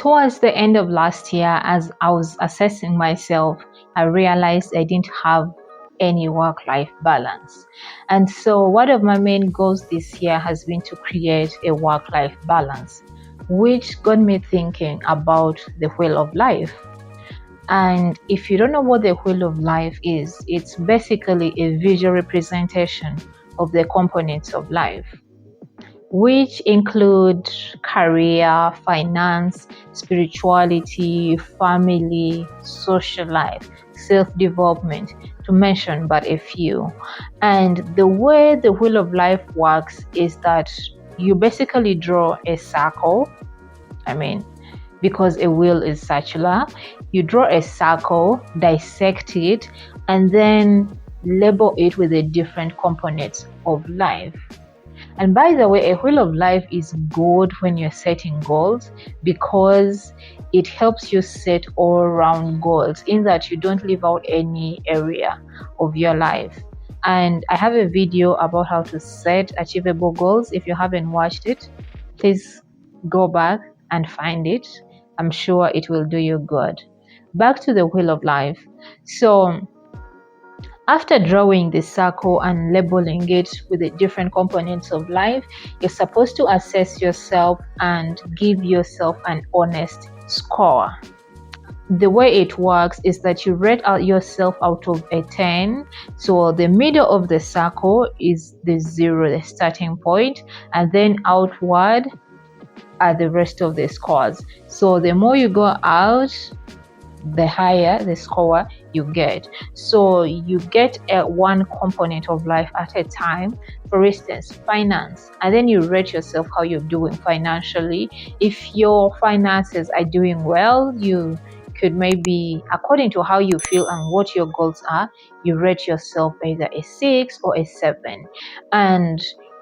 Towards the end of last year, as I was assessing myself, I realized I didn't have any work-life balance. And so one of my main goals this year has been to create a work-life balance, which got me thinking about the wheel of life. And if you don't know what the wheel of life is, it's basically a visual representation of the components of life, which include career, finance, spirituality, family, social life, self-development, to mention but a few. And the way the wheel of life works is that you basically draw a circle. Because a wheel is circular, you draw a circle, dissect it, and then label it with the different components of life. And by the way, a wheel of life is good when you're setting goals, because it helps you set all round goals in that you don't leave out any area of your life. And I have a video about how to set achievable goals. If you haven't watched it, please go back and find it. I'm sure it will do you good. Back to the wheel of life. So after drawing the circle and labeling it with the different components of life, you're supposed to assess yourself and give yourself an honest score. The way it works is that you rate out yourself out of a 10. So the middle of the circle is the 0, the starting point, and then outward are the rest of the scores. So the more you go out, the higher the score you get. So you get one component of life at a time. For instance, finance, and then you rate yourself how you're doing financially. If your finances are doing well, you could maybe, according to how you feel and what your goals are, you rate yourself either a 6 or a 7. And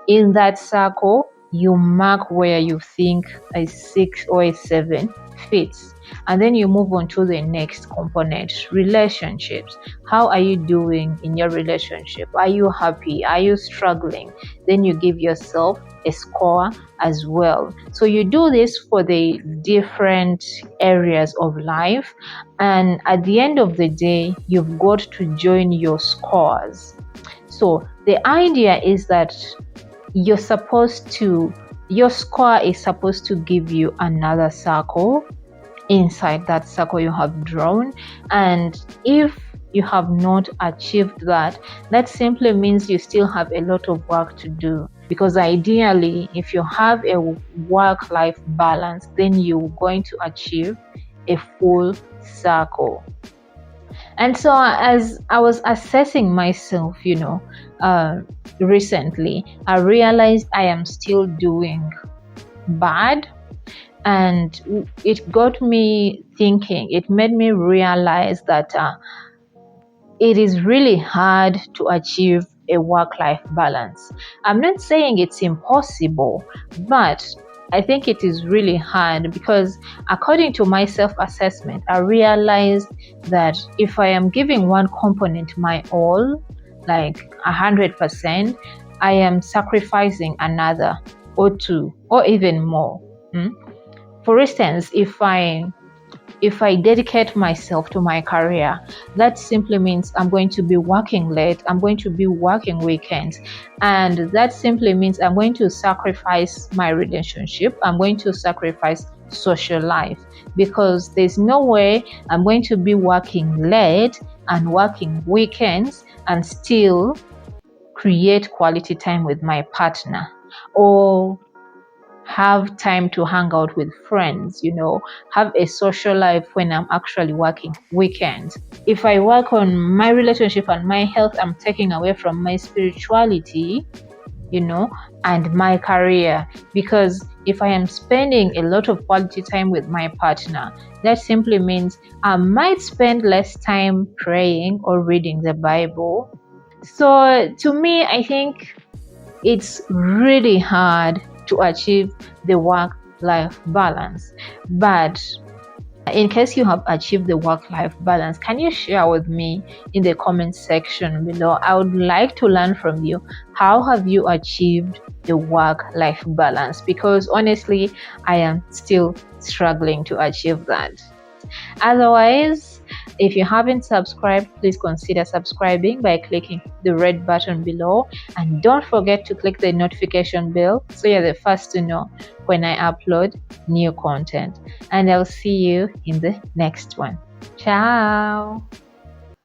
in that circle, you mark where you think a 6 or a 7 fits. And then you move on to the next component, relationships. How are you doing in your relationship? Are you happy? Are you struggling? Then you give yourself a score as well. So you do this for the different areas of life. And at the end of the day, you've got to join your scores. So the idea is that your score is supposed to give you another circle inside that circle you have drawn. And if you have not achieved that, that simply means you still have a lot of work to do. Because ideally, if you have a work-life balance, then you're going to achieve a full circle. And so as I was assessing myself, recently, I realized I am still doing bad. And it got me thinking. It made me realize that it is really hard to achieve a work-life balance. I'm not saying it's impossible, but I think it is really hard, because according to my self-assessment, I realized that if I am giving one component my all, like 100%, I am sacrificing another or two or even more. For instance, if I dedicate myself to my career, that simply means I'm going to be working late, I'm going to be working weekends, and that simply means I'm going to sacrifice my relationship, I'm going to sacrifice social life, because there's no way I'm going to be working late and working weekends and still create quality time with my partner, or have time to hang out with friends, have a social life when I'm actually working weekends. If I work on my relationship and my health, I'm taking away from my spirituality, and my career. Because if I am spending a lot of quality time with my partner, that simply means I might spend less time praying or reading the Bible. So to me, I think it's really hard to achieve the work-life balance. But In case you have achieved the work-life balance, can you share with me in the comment section below? I would like to learn from you. How have you achieved the work-life balance? Because honestly, I am still struggling to achieve that. Otherwise, if you haven't subscribed, please consider subscribing by clicking the red button below, and don't forget to click the notification bell so you're the first to know when I upload new content. And I'll see you in the next one. Ciao.